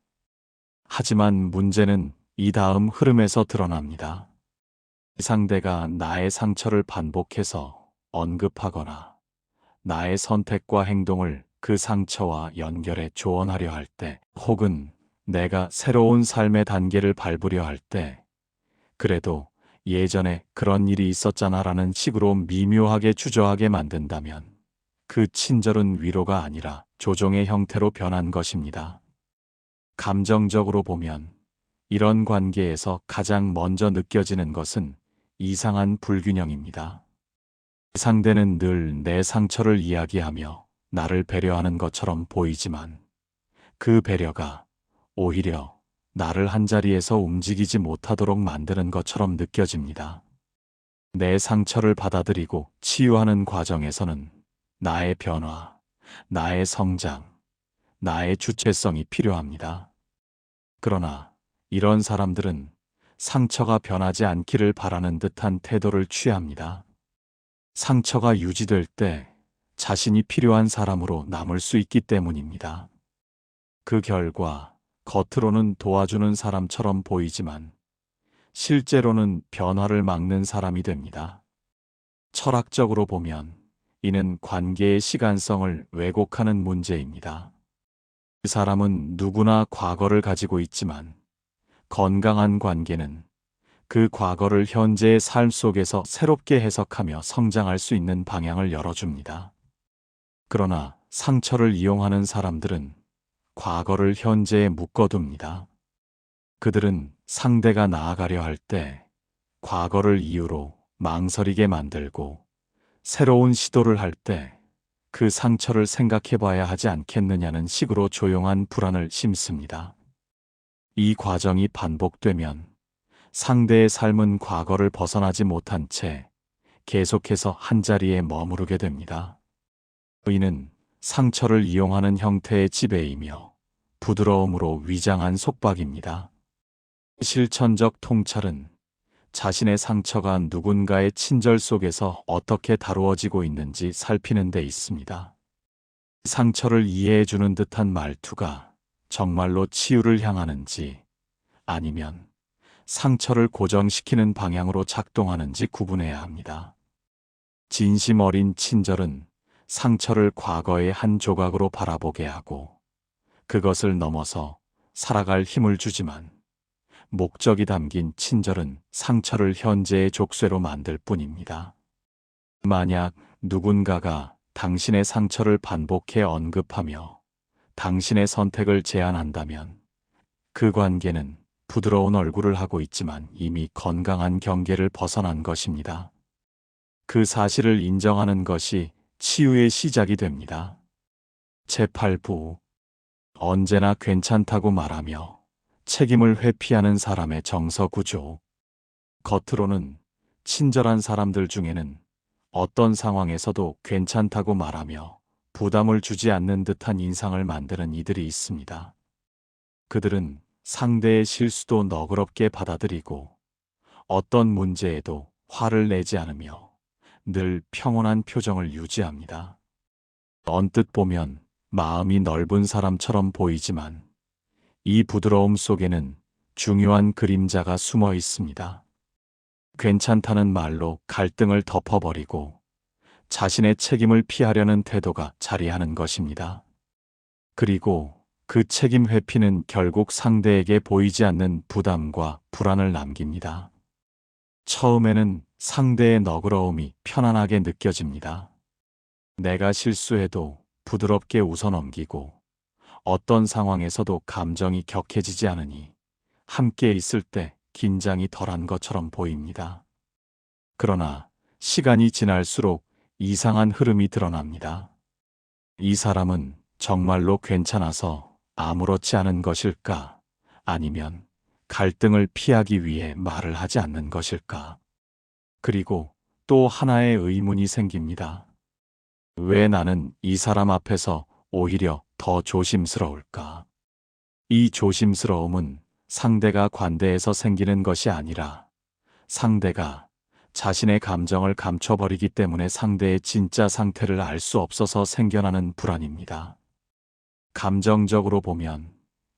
하지만 문제는 이 다음 흐름에서 드러납니다. 상대가 나의 상처를 반복해서 언급하거나 나의 선택과 행동을 그 상처와 연결해 조언하려 할 때, 혹은 내가 새로운 삶의 단계를 밟으려 할 때, 그래도 예전에 그런 일이 있었잖아라는 식으로 미묘하게 주저하게 만든다면 그 친절은 위로가 아니라 조종의 형태로 변한 것입니다. 감정적으로 보면 이런 관계에서 가장 먼저 느껴지는 것은 이상한 불균형입니다. 상대는 늘 내 상처를 이야기하며 나를 배려하는 것처럼 보이지만 그 배려가 오히려 나를 한자리에서 움직이지 못하도록 만드는 것처럼 느껴집니다. 내 상처를 받아들이고 치유하는 과정에서는 나의 변화, 나의 성장, 나의 주체성이 필요합니다. 그러나 이런 사람들은 상처가 변하지 않기를 바라는 듯한 태도를 취합니다. 상처가 유지될 때 자신이 필요한 사람으로 남을 수 있기 때문입니다. 그 결과 겉으로는 도와주는 사람처럼 보이지만 실제로는 변화를 막는 사람이 됩니다. 철학적으로 보면 이는 관계의 시간성을 왜곡하는 문제입니다. 그 사람은 누구나 과거를 가지고 있지만 건강한 관계는 그 과거를 현재의 삶 속에서 새롭게 해석하며 성장할 수 있는 방향을 열어줍니다. 그러나 상처를 이용하는 사람들은 과거를 현재에 묶어둡니다. 그들은 상대가 나아가려 할 때 과거를 이유로 망설이게 만들고 새로운 시도를 할 때 그 상처를 생각해 봐야 하지 않겠느냐는 식으로 조용한 불안을 심습니다. 이 과정이 반복되면 상대의 삶은 과거를 벗어나지 못한 채 계속해서 한자리에 머무르게 됩니다. 이는 상처를 이용하는 형태의 지배이며 부드러움으로 위장한 속박입니다. 실천적 통찰은 자신의 상처가 누군가의 친절 속에서 어떻게 다루어지고 있는지 살피는 데 있습니다. 상처를 이해해주는 듯한 말투가 정말로 치유를 향하는지, 아니면 상처를 고정시키는 방향으로 작동하는지 구분해야 합니다. 진심 어린 친절은 상처를 과거의 한 조각으로 바라보게 하고 그것을 넘어서 살아갈 힘을 주지만, 목적이 담긴 친절은 상처를 현재의 족쇄로 만들 뿐입니다. 만약 누군가가 당신의 상처를 반복해 언급하며 당신의 선택을 제안한다면 그 관계는 부드러운 얼굴을 하고 있지만 이미 건강한 경계를 벗어난 것입니다. 그 사실을 인정하는 것이 치유의 시작이 됩니다. 제8부, 언제나 괜찮다고 말하며 책임을 회피하는 사람의 정서 구조. 겉으로는 친절한 사람들 중에는 어떤 상황에서도 괜찮다고 말하며 부담을 주지 않는 듯한 인상을 만드는 이들이 있습니다. 그들은 상대의 실수도 너그럽게 받아들이고 어떤 문제에도 화를 내지 않으며 늘 평온한 표정을 유지합니다. 언뜻 보면 마음이 넓은 사람처럼 보이지만 이 부드러움 속에는 중요한 그림자가 숨어 있습니다. 괜찮다는 말로 갈등을 덮어버리고 자신의 책임을 피하려는 태도가 자리하는 것입니다. 그리고 그 책임 회피는 결국 상대에게 보이지 않는 부담과 불안을 남깁니다. 처음에는 상대의 너그러움이 편안하게 느껴집니다. 내가 실수해도 부드럽게 웃어넘기고 어떤 상황에서도 감정이 격해지지 않으니 함께 있을 때 긴장이 덜한 것처럼 보입니다. 그러나 시간이 지날수록 이상한 흐름이 드러납니다. 이 사람은 정말로 괜찮아서 아무렇지 않은 것일까? 아니면 갈등을 피하기 위해 말을 하지 않는 것일까? 그리고 또 하나의 의문이 생깁니다. 왜 나는 이 사람 앞에서 오히려 더 조심스러울까? 이 조심스러움은 상대가 관대해서 생기는 것이 아니라 상대가 자신의 감정을 감춰버리기 때문에 상대의 진짜 상태를 알 수 없어서 생겨나는 불안입니다. 감정적으로 보면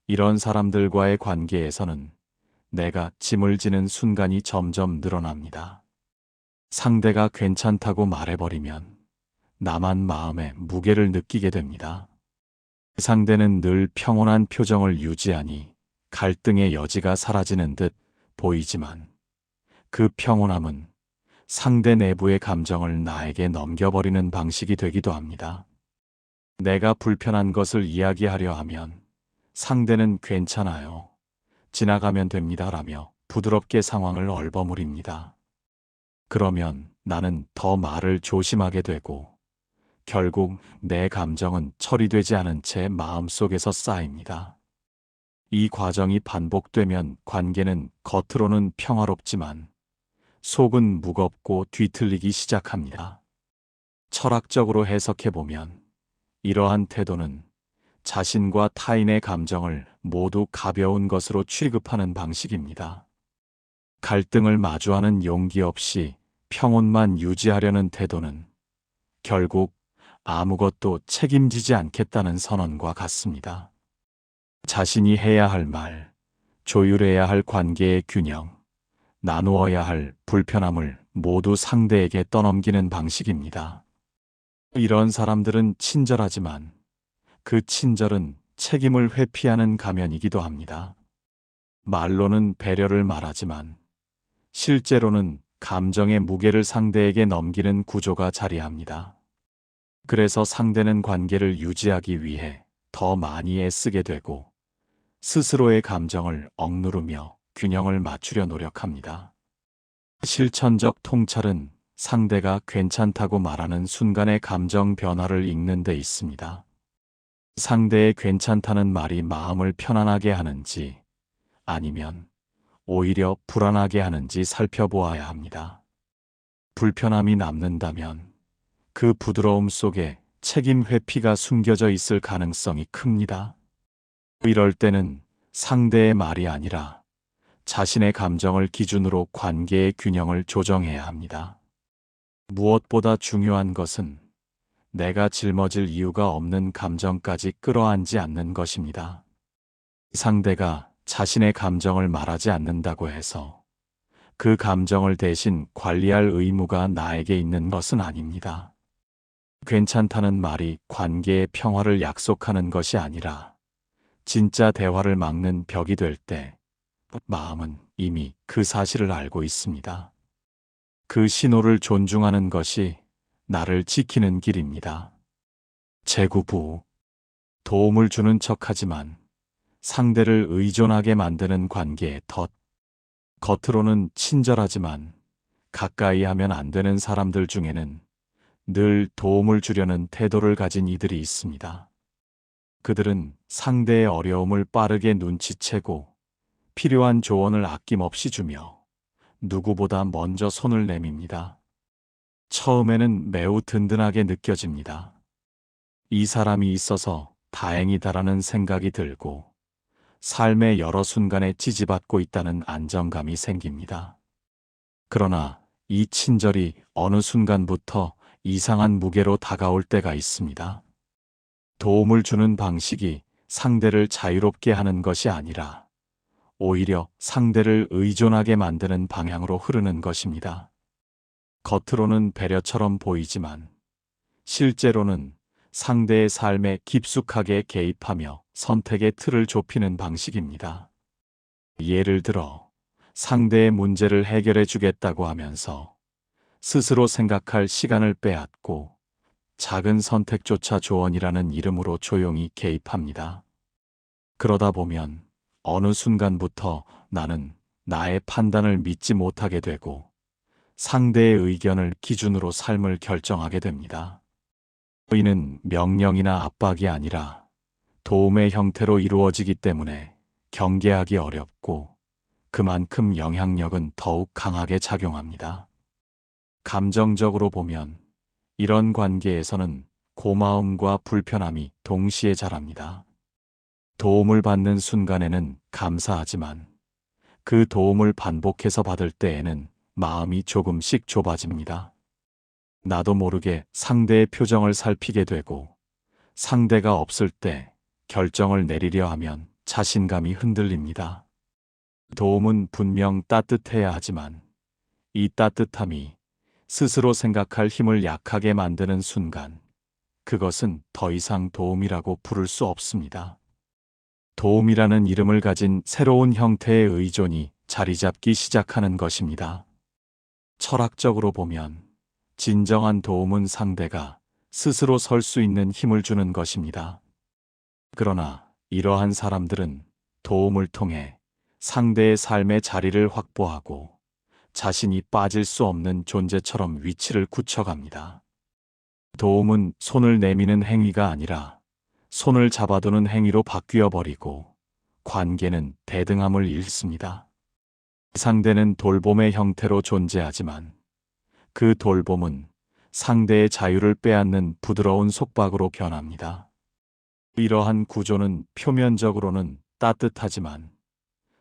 이런 사람들과의 관계에서는 내가 짐을 지는 순간이 점점 늘어납니다. 상대가 괜찮다고 말해버리면 나만 마음에 무게를 느끼게 됩니다. 상대는 늘 평온한 표정을 유지하니 갈등의 여지가 사라지는 듯 보이지만 그 평온함은 상대 내부의 감정을 나에게 넘겨버리는 방식이 되기도 합니다. 내가 불편한 것을 이야기하려 하면 상대는 괜찮아요, 지나가면 됩니다라며 부드럽게 상황을 얼버무립니다. 그러면 나는 더 말을 조심하게 되고 결국 내 감정은 처리되지 않은 채 마음속에서 쌓입니다. 이 과정이 반복되면 관계는 겉으로는 평화롭지만 속은 무겁고 뒤틀리기 시작합니다. 철학적으로 해석해보면 이러한 태도는 자신과 타인의 감정을 모두 가벼운 것으로 취급하는 방식입니다. 갈등을 마주하는 용기 없이 평온만 유지하려는 태도는 결국 아무것도 책임지지 않겠다는 선언과 같습니다. 자신이 해야 할 말, 조율해야 할 관계의 균형, 나누어야 할 불편함을 모두 상대에게 떠넘기는 방식입니다. 이런 사람들은 친절하지만 그 친절은 책임을 회피하는 가면이기도 합니다. 말로는 배려를 말하지만 실제로는 감정의 무게를 상대에게 넘기는 구조가 자리합니다. 그래서 상대는 관계를 유지하기 위해 더 많이 애쓰게 되고 스스로의 감정을 억누르며 균형을 맞추려 노력합니다. 실천적 통찰은 상대가 괜찮다고 말하는 순간의 감정 변화를 읽는 데 있습니다. 상대의 괜찮다는 말이 마음을 편안하게 하는지 아니면 오히려 불안하게 하는지 살펴보아야 합니다. 불편함이 남는다면 그 부드러움 속에 책임 회피가 숨겨져 있을 가능성이 큽니다. 이럴 때는 상대의 말이 아니라 자신의 감정을 기준으로 관계의 균형을 조정해야 합니다. 무엇보다 중요한 것은 내가 짊어질 이유가 없는 감정까지 끌어안지 않는 것입니다. 상대가 자신의 감정을 말하지 않는다고 해서 그 감정을 대신 관리할 의무가 나에게 있는 것은 아닙니다. 괜찮다는 말이 관계의 평화를 약속하는 것이 아니라 진짜 대화를 막는 벽이 될 때 마음은 이미 그 사실을 알고 있습니다. 그 신호를 존중하는 것이 나를 지키는 길입니다. 제9부 도움을 주는 척하지만 상대를 의존하게 만드는 관계의 덫. 겉으로는 친절하지만 가까이 하면 안 되는 사람들 중에는 늘 도움을 주려는 태도를 가진 이들이 있습니다. 그들은 상대의 어려움을 빠르게 눈치채고 필요한 조언을 아낌없이 주며 누구보다 먼저 손을 내밉니다. 처음에는 매우 든든하게 느껴집니다. 이 사람이 있어서 다행이다라는 생각이 들고 삶의 여러 순간에 지지받고 있다는 안정감이 생깁니다. 그러나 이 친절이 어느 순간부터 이상한 무게로 다가올 때가 있습니다. 도움을 주는 방식이 상대를 자유롭게 하는 것이 아니라 오히려 상대를 의존하게 만드는 방향으로 흐르는 것입니다. 겉으로는 배려처럼 보이지만 실제로는 상대의 삶에 깊숙하게 개입하며 선택의 틀을 좁히는 방식입니다. 예를 들어 상대의 문제를 해결해 주겠다고 하면서 스스로 생각할 시간을 빼앗고 작은 선택조차 조언이라는 이름으로 조용히 개입합니다. 그러다 보면 어느 순간부터 나는 나의 판단을 믿지 못하게 되고 상대의 의견을 기준으로 삶을 결정하게 됩니다. 이는 명령이나 압박이 아니라 도움의 형태로 이루어지기 때문에 경계하기 어렵고 그만큼 영향력은 더욱 강하게 작용합니다. 감정적으로 보면 이런 관계에서는 고마움과 불편함이 동시에 자랍니다. 도움을 받는 순간에는 감사하지만 그 도움을 반복해서 받을 때에는 마음이 조금씩 좁아집니다. 나도 모르게 상대의 표정을 살피게 되고 상대가 없을 때 결정을 내리려 하면 자신감이 흔들립니다. 도움은 분명 따뜻해야 하지만 이 따뜻함이 스스로 생각할 힘을 약하게 만드는 순간 그것은 더 이상 도움이라고 부를 수 없습니다. 도움이라는 이름을 가진 새로운 형태의 의존이 자리 잡기 시작하는 것입니다. 철학적으로 보면 진정한 도움은 상대가 스스로 설 수 있는 힘을 주는 것입니다. 그러나 이러한 사람들은 도움을 통해 상대의 삶의 자리를 확보하고 자신이 빠질 수 없는 존재처럼 위치를 굳혀갑니다. 도움은 손을 내미는 행위가 아니라 손을 잡아두는 행위로 바뀌어 버리고 관계는 대등함을 잃습니다. 상대는 돌봄의 형태로 존재하지만 그 돌봄은 상대의 자유를 빼앗는 부드러운 속박으로 변합니다. 이러한 구조는 표면적으로는 따뜻하지만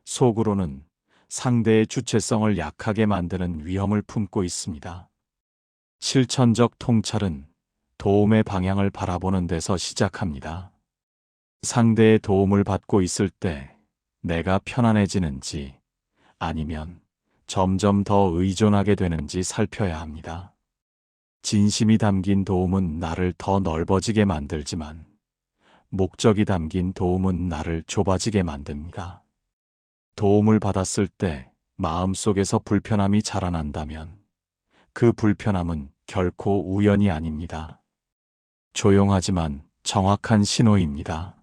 속으로는 상대의 주체성을 약하게 만드는 위험을 품고 있습니다. 실천적 통찰은 도움의 방향을 바라보는 데서 시작합니다. 상대의 도움을 받고 있을 때 내가 편안해지는지 아니면 점점 더 의존하게 되는지 살펴야 합니다. 진심이 담긴 도움은 나를 더 넓어지게 만들지만 목적이 담긴 도움은 나를 좁아지게 만듭니다. 도움을 받았을 때 마음속에서 불편함이 자라난다면 그 불편함은 결코 우연이 아닙니다. 조용하지만 정확한 신호입니다.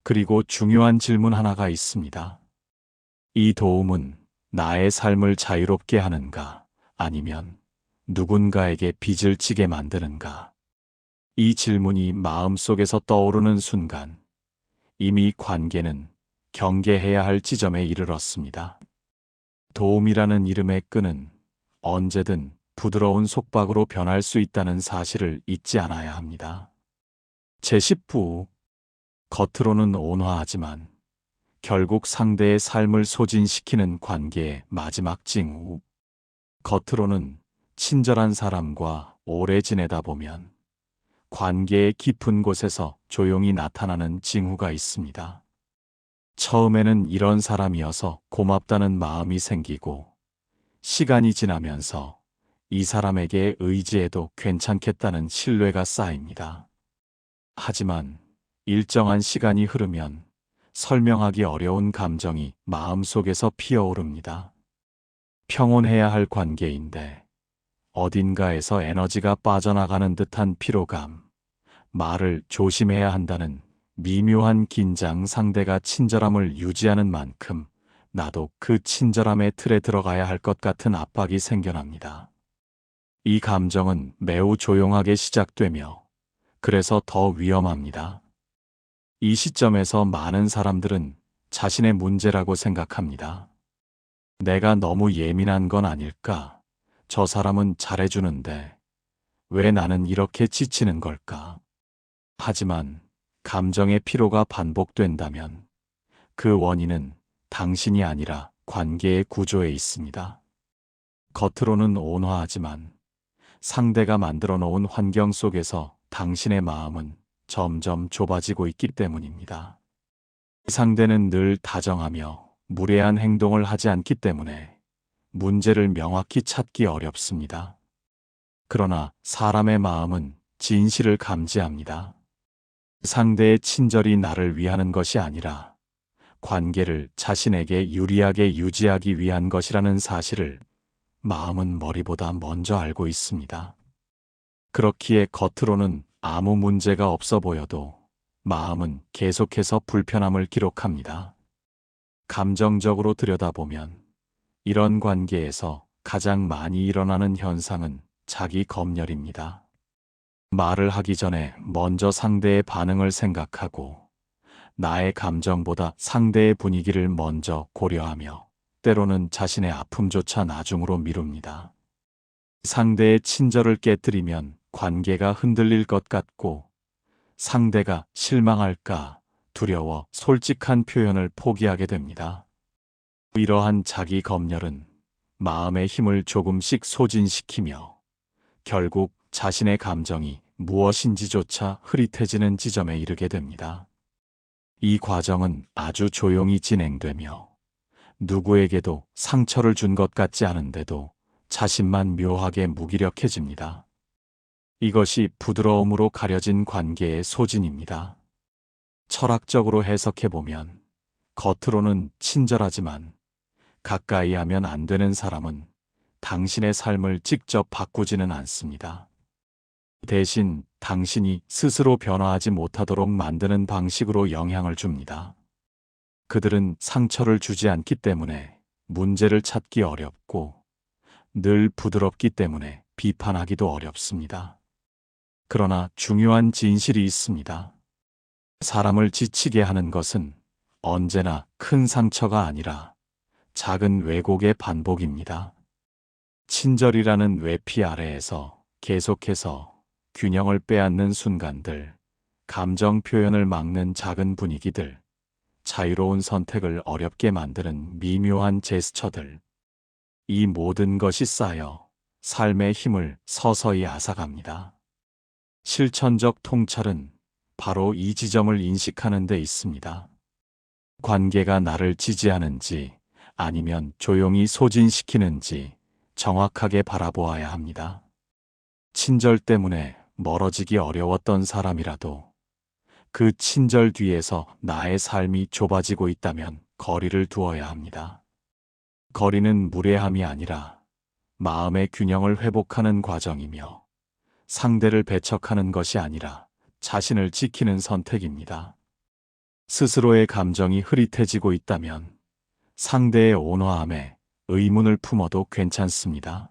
그리고 중요한 질문 하나가 있습니다. 이 도움은 나의 삶을 자유롭게 하는가 아니면 누군가에게 빚을 지게 만드는가? 이 질문이 마음속에서 떠오르는 순간 이미 관계는 경계해야 할 지점에 이르렀습니다. 도움이라는 이름의 끈은 언제든 부드러운 속박으로 변할 수 있다는 사실을 잊지 않아야 합니다. 제10부 겉으로는 온화하지만 결국 상대의 삶을 소진시키는 관계의 마지막 징후. 겉으로는 친절한 사람과 오래 지내다 보면 관계의 깊은 곳에서 조용히 나타나는 징후가 있습니다. 처음에는 이런 사람이어서 고맙다는 마음이 생기고, 시간이 지나면서 이 사람에게 의지해도 괜찮겠다는 신뢰가 쌓입니다. 하지만 일정한 시간이 흐르면 설명하기 어려운 감정이 마음속에서 피어오릅니다. 평온해야 할 관계인데 어딘가에서 에너지가 빠져나가는 듯한 피로감, 말을 조심해야 한다는 미묘한 긴장, 상대가 친절함을 유지하는 만큼 나도 그 친절함의 틀에 들어가야 할 것 같은 압박이 생겨납니다. 이 감정은 매우 조용하게 시작되며 그래서 더 위험합니다. 이 시점에서 많은 사람들은 자신의 문제라고 생각합니다. 내가 너무 예민한 건 아닐까? 저 사람은 잘해주는데 왜 나는 이렇게 지치는 걸까? 하지만 감정의 피로가 반복된다면 그 원인은 당신이 아니라 관계의 구조에 있습니다. 겉으로는 온화하지만 상대가 만들어 놓은 환경 속에서 당신의 마음은 점점 좁아지고 있기 때문입니다. 상대는 늘 다정하며 무례한 행동을 하지 않기 때문에 문제를 명확히 찾기 어렵습니다. 그러나 사람의 마음은 진실을 감지합니다. 상대의 친절이 나를 위하는 것이 아니라 관계를 자신에게 유리하게 유지하기 위한 것이라는 사실을 마음은 머리보다 먼저 알고 있습니다. 그렇기에 겉으로는 아무 문제가 없어 보여도 마음은 계속해서 불편함을 기록합니다. 감정적으로 들여다보면 이런 관계에서 가장 많이 일어나는 현상은 자기 검열입니다. 말을 하기 전에 먼저 상대의 반응을 생각하고 나의 감정보다 상대의 분위기를 먼저 고려하며 때로는 자신의 아픔조차 나중으로 미룹니다. 상대의 친절을 깨뜨리면 관계가 흔들릴 것 같고 상대가 실망할까 두려워 솔직한 표현을 포기하게 됩니다. 이러한 자기 검열은 마음의 힘을 조금씩 소진시키며 결국 자신의 감정이 무엇인지조차 흐릿해지는 지점에 이르게 됩니다. 이 과정은 아주 조용히 진행되며 누구에게도 상처를 준 것 같지 않은데도 자신만 묘하게 무기력해집니다. 이것이 부드러움으로 가려진 관계의 소진입니다. 철학적으로 해석해보면 겉으로는 친절하지만 가까이 하면 안 되는 사람은 당신의 삶을 직접 바꾸지는 않습니다. 대신 당신이 스스로 변화하지 못하도록 만드는 방식으로 영향을 줍니다. 그들은 상처를 주지 않기 때문에 문제를 찾기 어렵고 늘 부드럽기 때문에 비판하기도 어렵습니다. 그러나 중요한 진실이 있습니다. 사람을 지치게 하는 것은 언제나 큰 상처가 아니라 작은 왜곡의 반복입니다. 친절이라는 외피 아래에서 계속해서 균형을 빼앗는 순간들, 감정 표현을 막는 작은 분위기들, 자유로운 선택을 어렵게 만드는 미묘한 제스처들, 이 모든 것이 쌓여 삶의 힘을 서서히 앗아갑니다. 실천적 통찰은 바로 이 지점을 인식하는 데 있습니다. 관계가 나를 지지하는지 아니면 조용히 소진시키는지 정확하게 바라보아야 합니다. 친절 때문에 멀어지기 어려웠던 사람이라도 그 친절 뒤에서 나의 삶이 좁아지고 있다면 거리를 두어야 합니다. 거리는 무례함이 아니라 마음의 균형을 회복하는 과정이며 상대를 배척하는 것이 아니라 자신을 지키는 선택입니다. 스스로의 감정이 흐릿해지고 있다면 상대의 온화함에 의문을 품어도 괜찮습니다.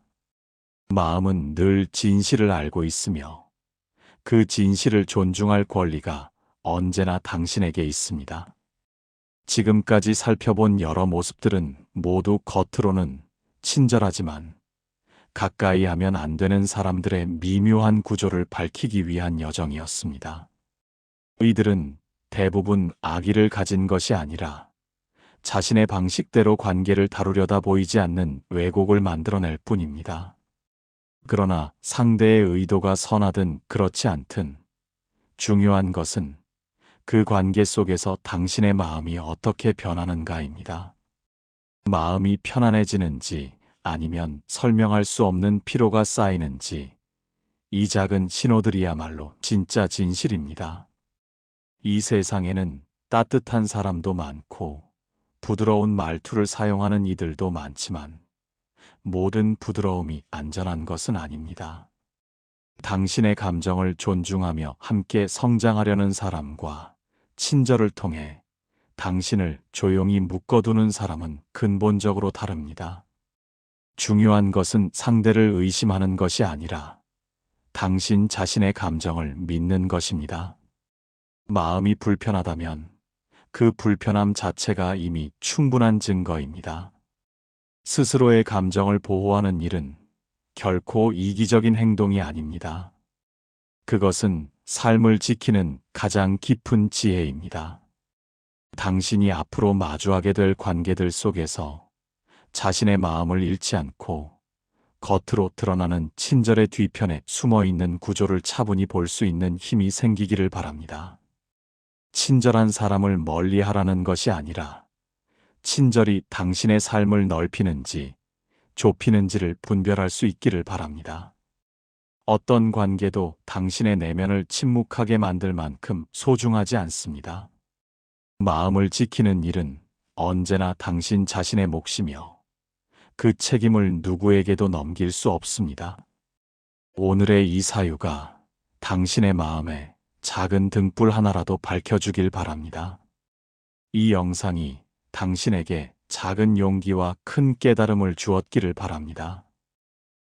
마음은 늘 진실을 알고 있으며 그 진실을 존중할 권리가 언제나 당신에게 있습니다. 지금까지 살펴본 여러 모습들은 모두 겉으로는 친절하지만 가까이 하면 안 되는 사람들의 미묘한 구조를 밝히기 위한 여정이었습니다. 이들은 대부분 악의를 가진 것이 아니라 자신의 방식대로 관계를 다루려다 보이지 않는 왜곡을 만들어낼 뿐입니다. 그러나 상대의 의도가 선하든 그렇지 않든 중요한 것은 그 관계 속에서 당신의 마음이 어떻게 변하는가입니다. 마음이 편안해지는지 아니면 설명할 수 없는 피로가 쌓이는지, 이 작은 신호들이야말로 진짜 진실입니다. 이 세상에는 따뜻한 사람도 많고 부드러운 말투를 사용하는 이들도 많지만 모든 부드러움이 안전한 것은 아닙니다. 당신의 감정을 존중하며 함께 성장하려는 사람과 친절을 통해 당신을 조용히 묶어두는 사람은 근본적으로 다릅니다. 중요한 것은 상대를 의심하는 것이 아니라 당신 자신의 감정을 믿는 것입니다. 마음이 불편하다면 그 불편함 자체가 이미 충분한 증거입니다. 스스로의 감정을 보호하는 일은 결코 이기적인 행동이 아닙니다. 그것은 삶을 지키는 가장 깊은 지혜입니다. 당신이 앞으로 마주하게 될 관계들 속에서 자신의 마음을 잃지 않고 겉으로 드러나는 친절의 뒤편에 숨어 있는 구조를 차분히 볼 수 있는 힘이 생기기를 바랍니다. 친절한 사람을 멀리하라는 것이 아니라 친절이 당신의 삶을 넓히는지 좁히는지를 분별할 수 있기를 바랍니다. 어떤 관계도 당신의 내면을 침묵하게 만들 만큼 소중하지 않습니다. 마음을 지키는 일은 언제나 당신 자신의 몫이며 그 책임을 누구에게도 넘길 수 없습니다. 오늘의 이 사유가 당신의 마음에 작은 등불 하나라도 밝혀주길 바랍니다. 이 영상이 당신에게 작은 용기와 큰 깨달음을 주었기를 바랍니다.